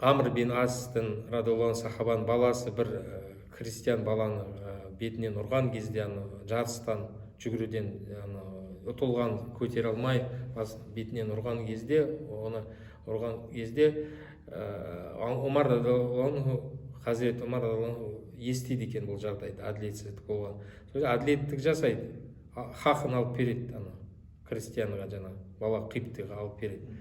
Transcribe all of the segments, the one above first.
Амр бин Астың радиаллаху сахабаның баласы бір христиан баланы бетінен ұрған кезде, жарыстан жүгіруден ұтылған, көтере алмай бетінен ұрған кезде, оны ұрған кезде Омар радиаллаху, Хазірет Омар радиаллаху естиді екен бұл жағдайды, әділетсіздік болған. Әділеттік жасайды, хақын алып береді, христианға бала қиптыға алып береді.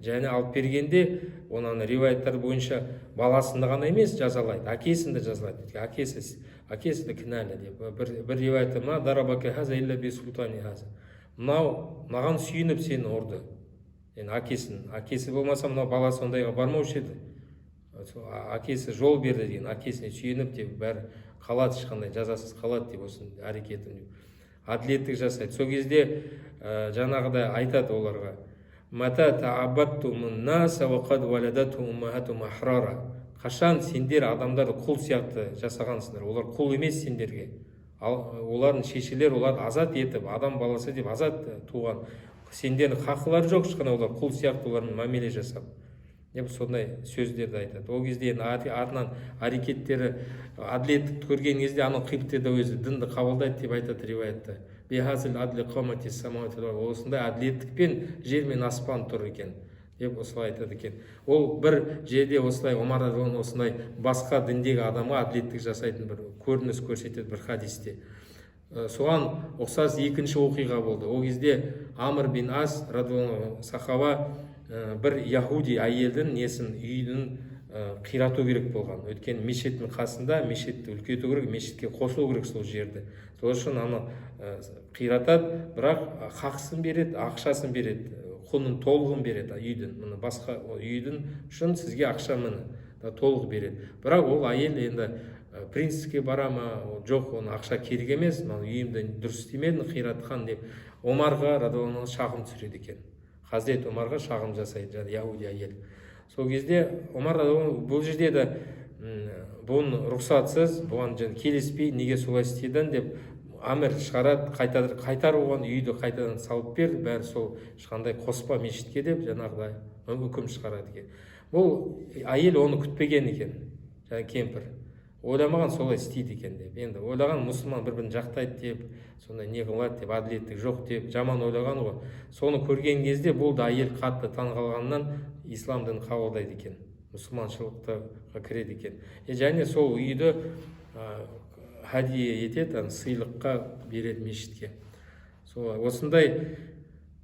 Және алып бергенде, оның риуаяттар бойынша баласында ғана емес жазалайды, әкесін де жазалайды. Әкесі де кінәлі деп. Бір риуаятта ма дарабака хаза илля би султани хаза. Маған сүйініп сені ұрды. Әкесі болмаса, мынау бала сондайға бармаушы еді. Әкесі жол берді деген, әкесіне сүйініп деп, бәрі қалады, ешқандай жазасыз қалады деп, осының әрекетін әділеттік жасайды. Сол кезде жаңағыдай айтады оларға: Мата таабаттумун наса ва қад валадату уммахатум ахрара. Қашан сендер адамдарды құл сияқты жасағансыңдар, олар құл емес сендерге. Олардың шешелер оларды азат етіп, адам баласы деп азат туған. Сендердің хақылары жоқ, ешқандай, олар құл сияқты олармен мәміле жасап деп сондай сөздерді айтады. Ол кезде артынан әрекеттері әділеттікті көрген кезде анау қибты да өзі дінді қабылдайды деп айтады риуаятта. Осындай әділеттікпен жер мен аспан тұр екен деп осылай айтады екен. Ол бір жерде осылай Омар радиаллаху осындай басқа діндегі адамға әділеттік жасайтын бір көрініс көрсетеді бір хадисте. Соған ұқсас екінші оқиға болды. Ол кезде Амр бин Ас радиаллаху сахаба бір яхуди әйелдің үйдің қирату керек болған. Өйткені мешіттің қасында, мешітті үлкейту керек, мешітке қосу керек сол жерді. Сол үшін қиратады, бірақ хақсын береді, ақшасын береді, құнын толығын береді үйдің. Басқа үйдің үшін сізге ақша толық береді. Бірақ ол әйел енді принципке бара ма, жоқ, оны ақша керек емес, үйімді дұрыс істемедің, қиратқан деп Омарға радиаллаху шағым түсіреді екен. Хазірет Омарға шағым жасайды, яхуди әйел. Сол кезде Омар бұл жерде де бұның рұқсатсыз, бұған келіспей, неге солай істедің деп әмір шығарады, қайтар оған үйді қайтадан салып бер, бәрі сол ешқандай қоспа мешітке деп жаңағыдай үкім шығарады екен. Бұл әйел оны күтпеген екен, кемпір. Ойламаған солай істейді екен деп. Енді ойлаған мұсылман бір-бірін жақтайды деп, сондай не қылады деп, әділеттік жоқ деп, жаман ойлаған ғой. Соны көрген кезде бұл да әйел қатты таңғалғаннан ислам дінін қабылдайды екен, мұсылманшылыққа кіреді екен. Және сол үйді хәдие етеді, сыйлыққа береді мешітке. Осындай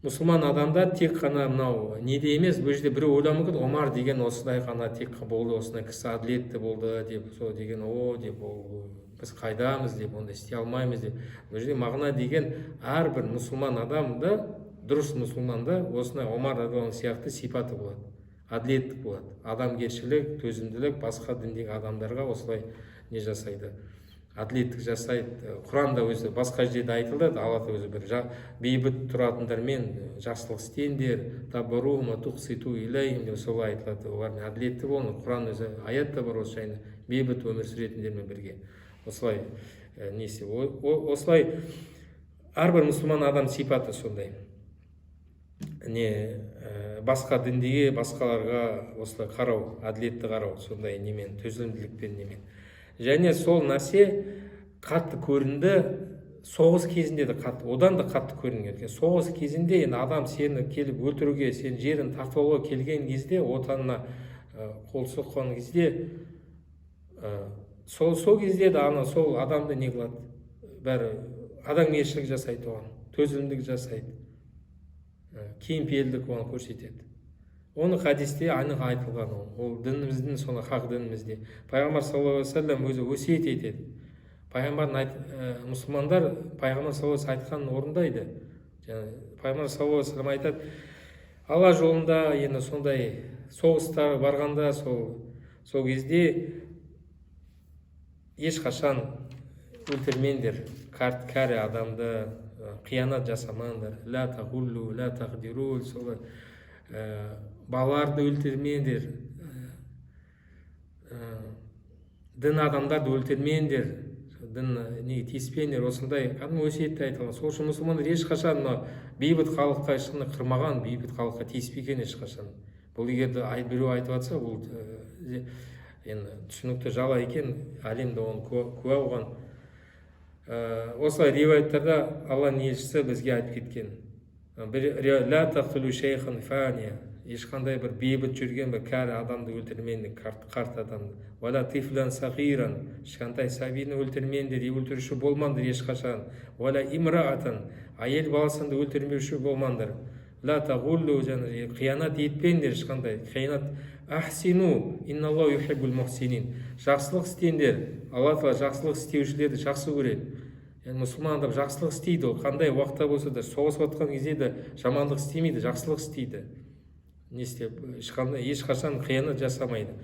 мұсылман адамдар тек қана мынау неде емес, бұл жерде біреу ойламай кетті, Омар деген осындай ғана тек болды, осындай кісі әділетті болды деп, сол деген деп, біз қайдамыз деп, онда істей алмаймыз деп. Бұл жерде мағына деген әрбір мұсылман адамда, дұрыс мұсылманда осындай Омар радиаллаху сияқты сипаты болады, әділеттік болады, адамгершілік, төзімділік, басқа діндегі адамдарға осылай не жасайды, әділеттік жасайды. Құранда өзі басқа жерде айтылады, Аллах өзі бір бейбіт тұратындармен жақсылық істеңдер, табарума туқситу илайхим деп солай айтылады. Олардың әділетті болыңдар. Құран өзі аят та бар осы жайында, бейбіт өмір сүретіндермен бірге. Осылай осылай әрбір мұсылман адам сипаты сондай. Басқа діндегі басқаларға осылай қарау, әділетті қарау, сондай немен, төзімділікпен немен. Және сол нәрсе қатты көрінді, соғыс кезінде де қатты, одан да қатты көрінген. Соғыс кезінде енді адам сені келіп өлтіруге, сен жерін тартып алуға келген кезде, отанына қол соққан кезде, сол кезде де сол адамды не қылады, бәрі адамгершілік жасайды оған, төзімдік жасайды, кейіпкерлік оған көрсетеді. Оны хадисте анық айтылған ол дініміздің соны хақ дінімізде. Пайғамбар саллаллаху алейхи ва саллям өзі өсиет етеді. Мұсылмандар Пайғамбар саллаллаху алейхи ва саллям айтқанын орындайды. Пайғамбар саллаллаху алейхи ва саллям айтады, Алла жолында енді сондай соғыстар барғанда сол кезде ешқашан өлтірмеңдер, кәрі адамды, қиянат жасамаңдар, ла тағуллу, ла тағдиру, солай балаларды өлтірмеңдер, дін адамдарды өлтірмеңдер, дін неге тиіспеңдер, осындай кәдімгі өсиетті айтылған. Сол үшін мұсылмандар ешқашан бейбіт халыққа ешқашан қырмаған, бейбіт халыққа тиіспеген ешқашан. бұл егерде біреу айтып жатса, бұл енді түсінікті жала екен, әлемде оны куә оған. Осылай риуаяттарда Алланың елшісі бізге айтып кеткен. Ля тақтулу шейхан фания, ешқандай бір бейбіт жүрген бір кәрі адамды өлтірмеңдер, қарт адамды. Вала тифлан сағиран, кішкентай сәбині өлтірмеңдер, өлтіруші болмаңдар ешқашан. Вала имраатан, әйел баласынды өлтірмеуші болмаңдар. Ла тағуллу, қиянат етпеңдер ешқандай. Қиянат ахсину, инналлаху юхиббул мухсинин. Жақсылық істеңдер. Алла Тағала жақсылық істеушілерді жақсы көреді. Мұсылман адам жақсылық істейді, ол қандай уақытта болса да, соғысып жатқан кезде де жамандық істемейді, жақсылық істейді. Не істеп, ешқашан қиянат жасамайды.